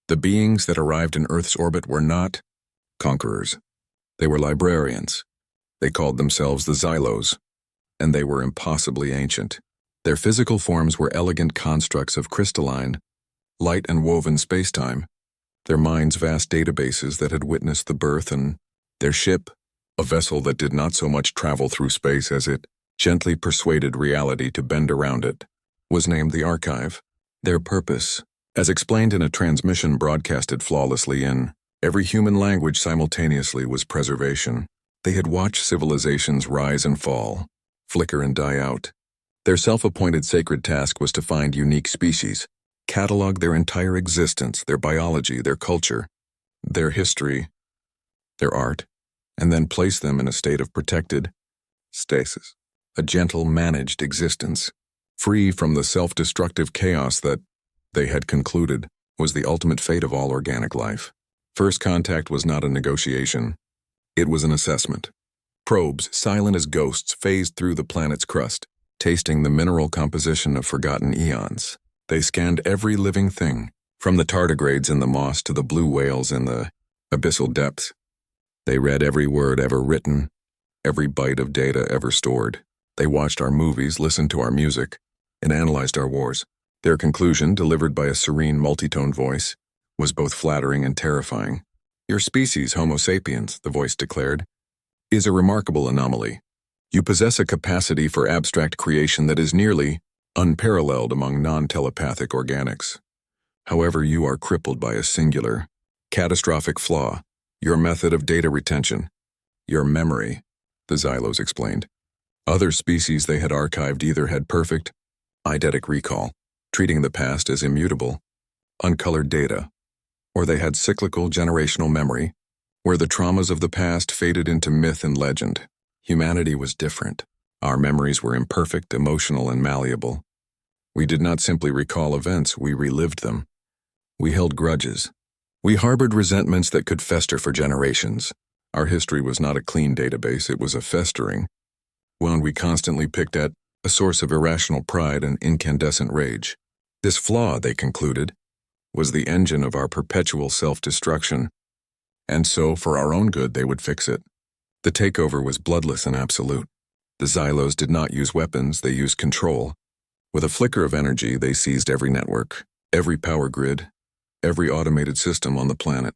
The beings that arrived in Earth's orbit were not conquerors. They were librarians. They called themselves the Xylos, and they were impossibly ancient. Their physical forms were elegant constructs of crystalline, light and woven spacetime, their minds vast databases that had witnessed the birth, and their ship, a vessel that did not so much travel through space as it gently persuaded reality to bend around it, was named the Archive. Their purpose, as explained in a transmission broadcasted flawlessly in every human language simultaneously, was preservation. They had watched civilizations rise and fall, flicker and die out. Their self-appointed sacred task was to find unique species, catalog their entire existence, their biology, their culture, their history, their art, and then place them in a state of protected stasis, a gentle, managed existence, free from the self-destructive chaos that, they had concluded, was the ultimate fate of all organic life. First contact was not a negotiation. It was an assessment. Probes, silent as ghosts, phased through the planet's crust, tasting the mineral composition of forgotten eons. They scanned every living thing, from the tardigrades in the moss to the blue whales in the abyssal depths. They read every word ever written, every byte of data ever stored. They watched our movies, listened to our music, and analyzed our wars. Their conclusion, delivered by a serene multitone voice, was both flattering and terrifying. Your species, Homo sapiens, the voice declared, is a remarkable anomaly. You possess a capacity for abstract creation that is nearly unparalleled among non-telepathic organics. However, you are crippled by a singular, catastrophic flaw, your method of data retention, your memory, the Xylos explained. Other species they had archived either had perfect, eidetic recall, treating the past as immutable, uncolored data, or they had cyclical generational memory, where the traumas of the past faded into myth and legend. Humanity was different. Our memories were imperfect, emotional, and malleable. We did not simply recall events, we relived them. We held grudges. We harbored resentments that could fester for generations. Our history was not a clean database, it was a festering one we constantly picked at, a source of irrational pride and incandescent rage. This flaw, they concluded, was the engine of our perpetual self-destruction, and so, for our own good, they would fix it. The takeover was bloodless and absolute. The Xylos did not use weapons, they used control. With a flicker of energy, they seized every network, every power grid, every automated system on the planet.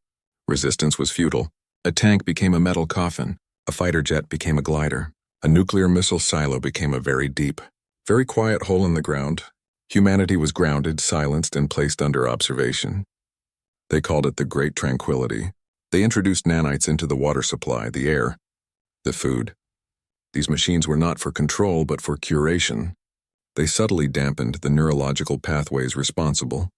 Resistance was futile. A tank became a metal coffin, a fighter jet became a glider, a nuclear missile silo became a very deep, very quiet hole in the ground. Humanity was grounded, silenced, and placed under observation. They called it the Great Tranquility. They introduced nanites into the water supply, the air, the food. These machines were not for control, but for curation. They subtly dampened the neurological pathways responsible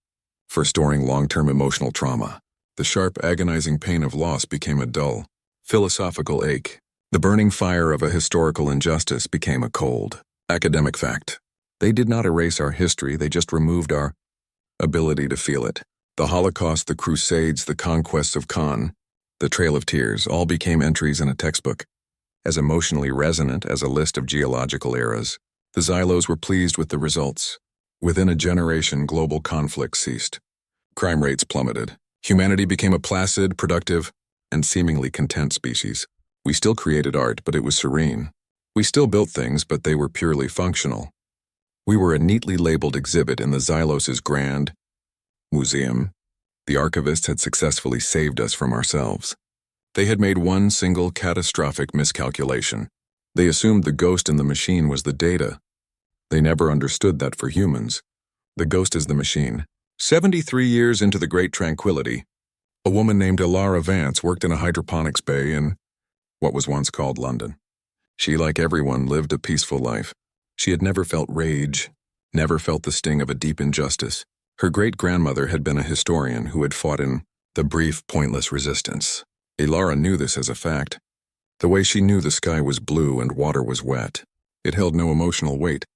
for storing long-term emotional trauma. The sharp, agonizing pain of loss became a dull, philosophical ache. The burning fire of a historical injustice became a cold, academic fact. They did not erase our history, they just removed our ability to feel it. The Holocaust, the Crusades, the conquests of Khan, the Trail of Tears, all became entries in a textbook, as emotionally resonant as a list of geological eras. The Xylos were pleased with the results. Within a generation, global conflict ceased. Crime rates plummeted. Humanity became a placid, productive, and seemingly content species. We still created art, but it was serene. We still built things, but they were purely functional. We were a neatly labeled exhibit in the Xylos' grand museum. The Archivists had successfully saved us from ourselves. They had made one single catastrophic miscalculation. They assumed the ghost in the machine was the data. They never understood that for humans, the ghost is the machine. 73 years into the Great Tranquility, a woman named Ilara Vance worked in a hydroponics bay in what was once called London. She, like everyone, lived a peaceful life. She had never felt rage, never felt the sting of a deep injustice. Her great-grandmother had been a historian who had fought in the brief, pointless resistance. Ilara knew this as a fact. The way she knew the sky was blue and water was wet. It held no emotional weight.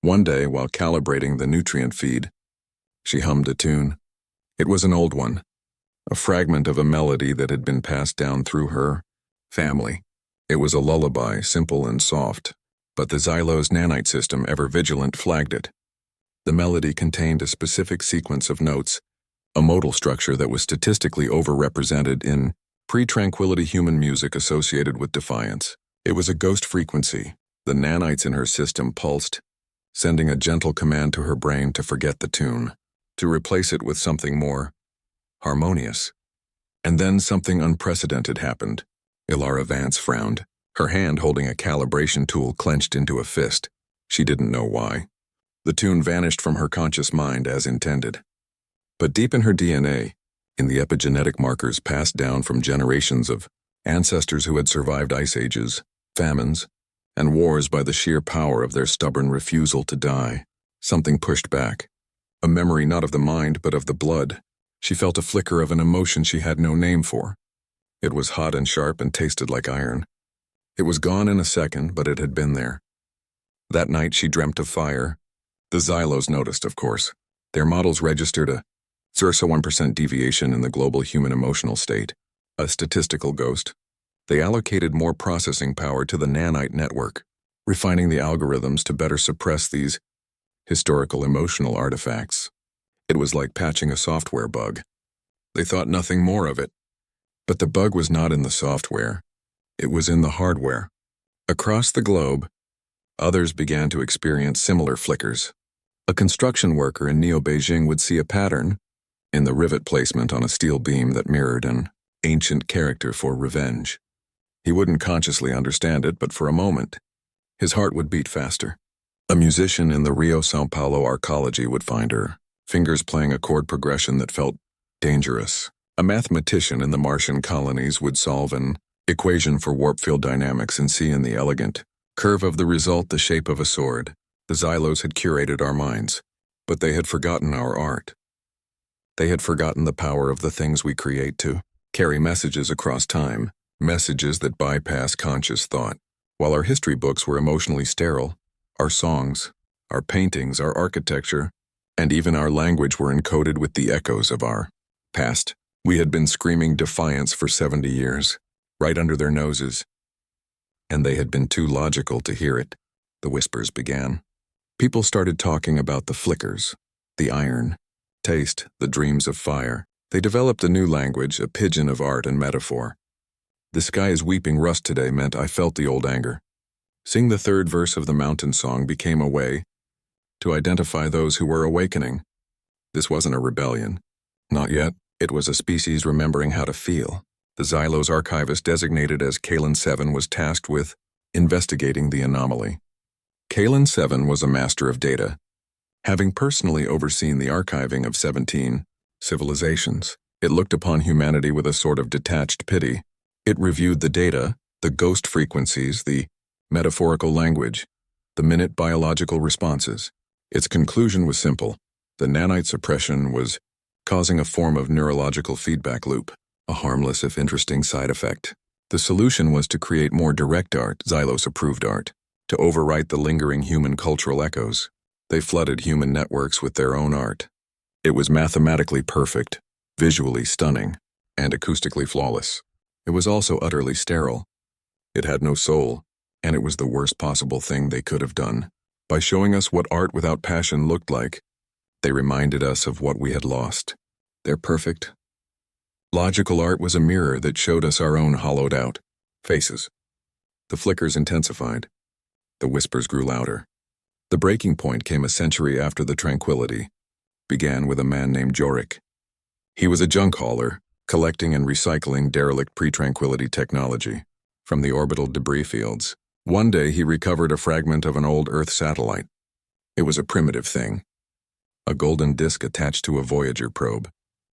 One day, while calibrating the nutrient feed, she hummed a tune. It was an old one, a fragment of a melody that had been passed down through her family. It was a lullaby, simple and soft, but the Xylos nanite system, ever vigilant, flagged it. The melody contained a specific sequence of notes a modal structure that was statistically overrepresented in pre-tranquility human music associated with defiance. It was a ghost frequency. The nanites in her system pulsed, sending a gentle command to her brain to forget the tune, to replace it with something more harmonious. And then something unprecedented happened. Ilara Vance frowned, her hand holding a calibration tool clenched into a fist. She didn't know why. The tune vanished from her conscious mind as intended. But deep in her DNA, in the epigenetic markers passed down from generations of ancestors who had survived ice ages, famines, and wars by the sheer power of their stubborn refusal to die, something pushed back. A memory not of the mind but of the blood. She felt a flicker of an emotion she had no name for. It was hot and sharp and tasted like iron. It was gone in a second, but it had been there. That night she dreamt of fire. The Xylos noticed, of course. Their models registered a 0.1% deviation in the global human emotional state, a statistical ghost. They allocated more processing power to the nanite network, refining the algorithms to better suppress these historical emotional artifacts. It was like patching a software bug. They thought nothing more of it. But the bug was not in the software. It was in the hardware. Across the globe, others began to experience similar flickers. A construction worker in Neo-Beijing would see a pattern in the rivet placement on a steel beam that mirrored an ancient character for revenge. He wouldn't consciously understand it, but for a moment, his heart would beat faster. A musician in the Rio-São Paulo arcology would find her, fingers playing a chord progression that felt dangerous. A mathematician in the Martian colonies would solve an equation for warp field dynamics and see in the elegant curve of the result the shape of a sword. The Xylos had curated our minds, but they had forgotten our art. They had forgotten the power of the things we create to carry messages across time, messages that bypass conscious thought. While our history books were emotionally sterile, our songs, our paintings, our architecture, and even our language were encoded with the echoes of our past. We had been screaming defiance for 70 years, right under their noses, and they had been too logical to hear it. The whispers began. People started talking about the flickers, the iron, taste, the dreams of fire. They developed a new language, a pidgin of art and metaphor. "The sky is weeping rust today" meant I felt the old anger. Sing the third verse of the mountain song became a way to identify those who were awakening. This wasn't a rebellion. Not yet. It was a species remembering how to feel. The Xylos archivist, designated as Kalen 7, was tasked with investigating the anomaly. Kalen 7 was a master of data, having personally overseen the archiving of 17 civilizations. It looked upon humanity with a sort of detached pity. It reviewed the data, the ghost frequencies, the metaphorical language, the minute biological responses. Its conclusion was simple. The nanite suppression was causing a form of neurological feedback loop, a harmless if interesting side effect. The solution was to create more direct art, Xylos-approved art, to overwrite the lingering human cultural echoes. They flooded human networks with their own art. It was mathematically perfect, visually stunning, and acoustically flawless. It was also utterly sterile. It had no soul, and it was the worst possible thing they could have done. By showing us what art without passion looked like, they reminded us of what we had lost. Their perfect, logical art was a mirror that showed us our own hollowed-out faces. The flickers intensified. The whispers grew louder. The breaking point came a century after the tranquility began with a man named Jorik. He was a junk hauler, collecting and recycling derelict pre-tranquility technology from the orbital debris fields. One day he recovered a fragment of an old Earth satellite. It was a primitive thing, a golden disk attached to a Voyager probe.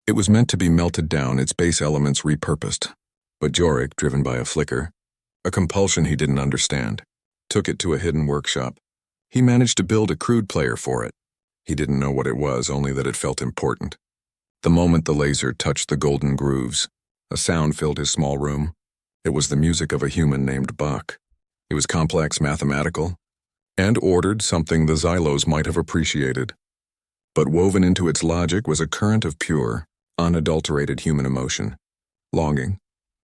It was meant to be melted down, its base elements repurposed. But Jorik, driven by a flicker, a compulsion he didn't understand, took it to a hidden workshop. He managed to build a crude player for it. He didn't know what it was, only that it felt important. The moment the laser touched the golden grooves, a sound filled his small room. It was the music of a human named Bach. It was complex, mathematical, and ordered, something the Xylos might have appreciated. But woven into its logic was a current of pure, unadulterated human emotion. Longing,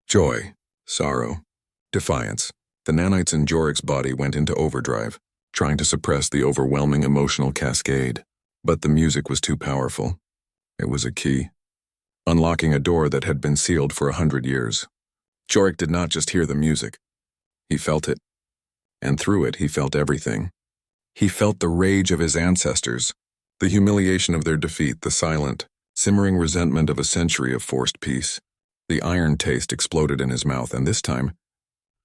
joy, sorrow, defiance. The nanites in Jorik's body went into overdrive, trying to suppress the overwhelming emotional cascade. But the music was too powerful. It was a key. unlocking a door that had been sealed for 100 years. Jorik did not just hear the music. He felt it. And through it, he felt everything. He felt the rage of his ancestors, the humiliation of their defeat, the silent, simmering resentment of a century of forced peace. The iron taste exploded in his mouth, and this time,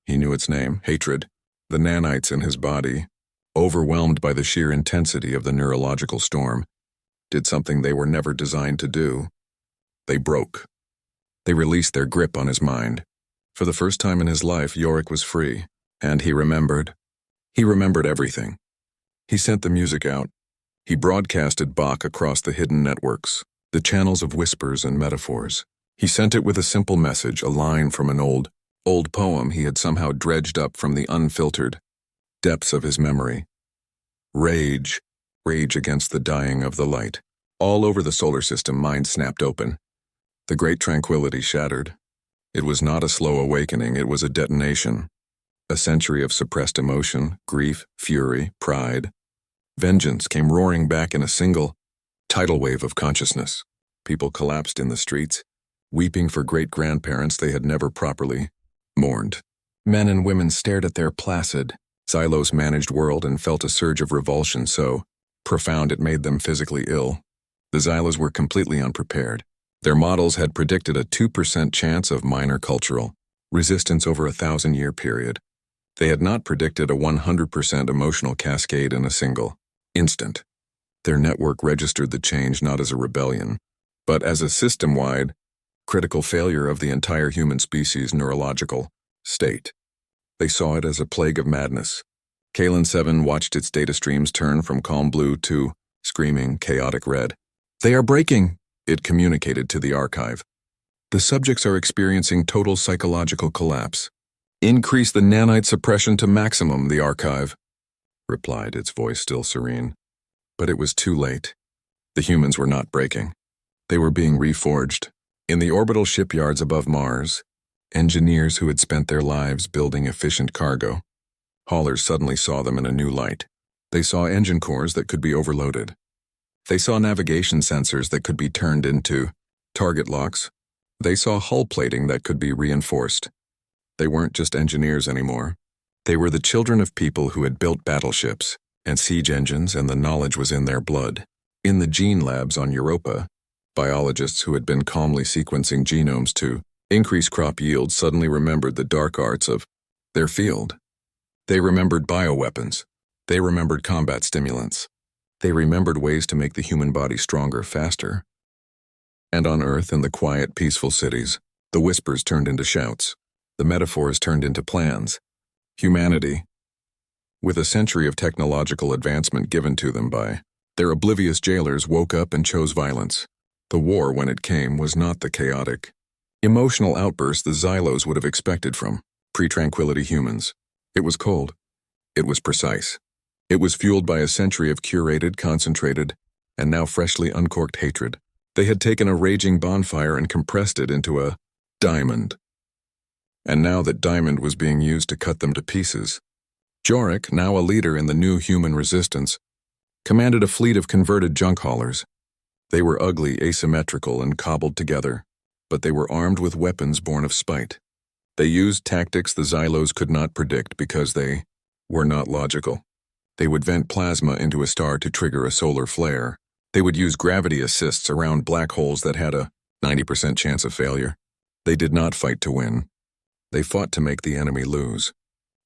he knew its name, hatred. The nanites in his body, overwhelmed by the sheer intensity of the neurological storm, did something they were never designed to do. They broke. They released their grip on his mind. For the first time in his life, Jorik was free, and he remembered. He remembered everything. He sent the music out. He broadcasted Bach across the hidden networks, the channels of whispers and metaphors. He sent it with a simple message, a line from an old poem he had somehow dredged up from the unfiltered depths of his memory. Rage against the dying of the light. All over the solar system, minds snapped open. The great tranquility shattered. It was not a slow awakening, it was a detonation. A century of suppressed emotion, grief, fury, pride. Vengeance came roaring back in a single, tidal wave of consciousness. People collapsed in the streets, weeping for great-grandparents they had never properly mourned. Men and women stared at their placid, Xylos-managed world and felt a surge of revulsion so profound it made them physically ill. The Xylos were completely unprepared. Their models had predicted a 2% chance of minor cultural resistance over a 1,000-year period. They had not predicted a 100% emotional cascade in a single instant. Their network registered the change not as a rebellion, but as a system-wide, critical failure of the entire human species' neurological state. They saw it as a plague of madness. Kalen 7 watched its data streams turn from calm blue to screaming, chaotic red. "They are breaking," it communicated to the archive. "The subjects are experiencing total psychological collapse. Increase the nanite suppression to maximum," the archive replied, its voice still serene. But it was too late. The humans were not breaking. They were being reforged. In the orbital shipyards above Mars, engineers who had spent their lives building efficient cargo, haulers suddenly saw them in a new light. They saw engine cores that could be overloaded. They saw navigation sensors that could be turned into target locks. They saw hull plating that could be reinforced. They weren't just engineers anymore. They were the children of people who had built battleships and siege engines, and the knowledge was in their blood. In the gene labs on Europa, biologists who had been calmly sequencing genomes to increase crop yield suddenly remembered the dark arts of their field. They remembered bioweapons. They remembered combat stimulants. They remembered ways to make the human body stronger faster. And on Earth, in the quiet, peaceful cities, the whispers turned into shouts. The metaphors turned into plans. Humanity, with a century of technological advancement given to them by their oblivious jailers, woke up and chose violence. The war, when it came, was not the chaotic, emotional outburst the Xylos would have expected from pre-tranquility humans. It was cold. It was precise. It was fueled by a century of curated, concentrated, and now freshly uncorked hatred. They had taken a raging bonfire and compressed it into a diamond. And now that diamond was being used to cut them to pieces. Jorik, now a leader in the new human resistance, commanded a fleet of converted junk haulers. They were ugly, asymmetrical, and cobbled together, but they were armed with weapons born of spite. They used tactics the Xylos could not predict because they were not logical. They would vent plasma into a star to trigger a solar flare. They would use gravity assists around black holes that had a 90% chance of failure. They did not fight to win. They fought to make the enemy lose.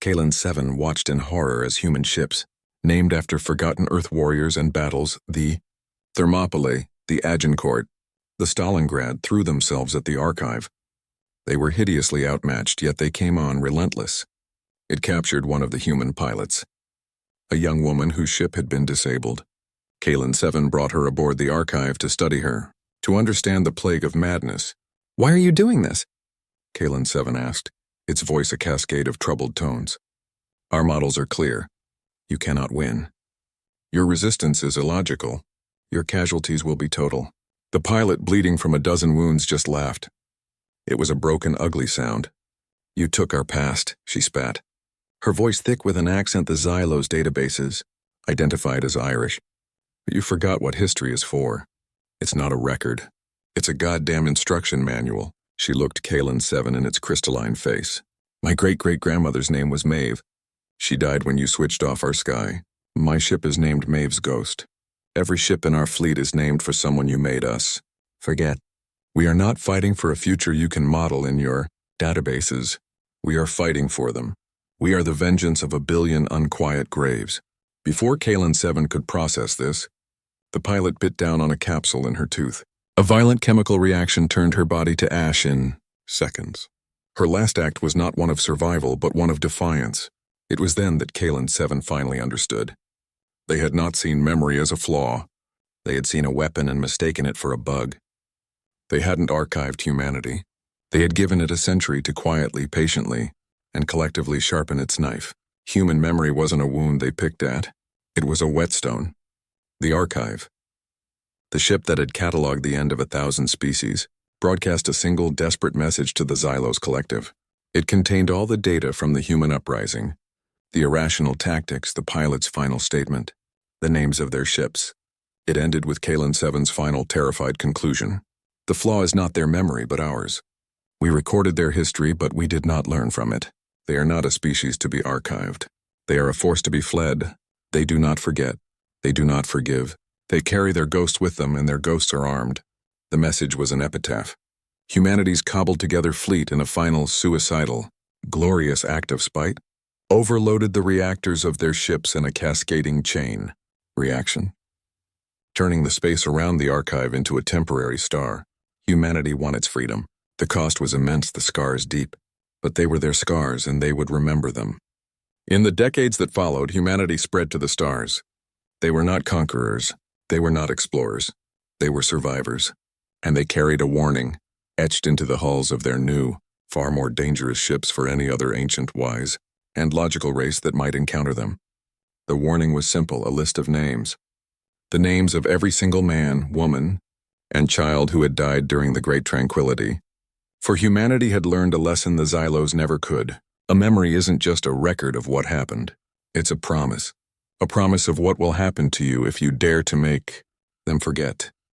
Kalen 7 watched in horror as human ships, named after forgotten Earth warriors and battles, the Thermopylae, the Agincourt, the Stalingrad, threw themselves at the archive. They were hideously outmatched, yet they came on relentless. It captured one of the human pilots, a young woman whose ship had been disabled. Kalen 7 brought her aboard the archive to study her, to understand the plague of madness. "Why are you doing this?" Kalen 7 asked, its voice a cascade of troubled tones. "Our models are clear. You cannot win. Your resistance is illogical. Your casualties will be total." The pilot, bleeding from a dozen wounds, just laughed. It was a broken, ugly sound. "You took our past," she spat, her voice thick with an accent the Xylos databases identified as Irish. "But you forgot what history is for. It's not a record. It's a goddamn instruction manual. She looked Kalen 7 in its crystalline face. My great-great-grandmother's name was Maeve. She died when you switched off our sky. My ship is named Maeve's Ghost. Every ship in our fleet is named for someone you made us. Forget. We are not fighting for a future you can model in your databases. We are fighting for them. We are the vengeance of a billion unquiet graves. Before Kalen 7 could process this, the pilot bit down on a capsule in her tooth. A violent chemical reaction turned her body to ash in seconds. Her last act was not one of survival, but one of defiance. It was then that Kalen 7 finally understood. They had not seen memory as a flaw. They had seen a weapon and mistaken it for a bug. They hadn't archived humanity. They had given it a century to quietly, patiently, and collectively sharpen its knife. Human memory wasn't a wound they picked at. It was a whetstone. The archive. The ship that had cataloged the end of 1,000 species broadcast a single desperate message to the Xylos collective. It contained all the data from the human uprising, the irrational tactics, the pilot's final statement, the names of their ships. It ended with Kalen 7's final terrified conclusion. The flaw is not their memory, but ours. We recorded their history, but we did not learn from it. They are not a species to be archived. They are a force to be fled. They do not forget. They do not forgive. They carry their ghosts with them, and their ghosts are armed. The message was an epitaph. Humanity's cobbled together fleet in a final suicidal, glorious act of spite overloaded the reactors of their ships in a cascading chain reaction, turning the space around the archive into a temporary star. Humanity won its freedom. The cost was immense, the scars deep, but they were their scars and they would remember them. In the decades that followed, humanity spread to the stars. They were not conquerors. They were not explorers. They were survivors. And they carried a warning, etched into the hulls of their new, far more dangerous ships for any other ancient, wise, and logical race that might encounter them. The warning was simple, a list of names. The names of every single man, woman, and child who had died during the Great Tranquility. For humanity had learned a lesson the Xylos never could. A memory isn't just a record of what happened. It's a promise of what will happen to you if you dare to make them forget.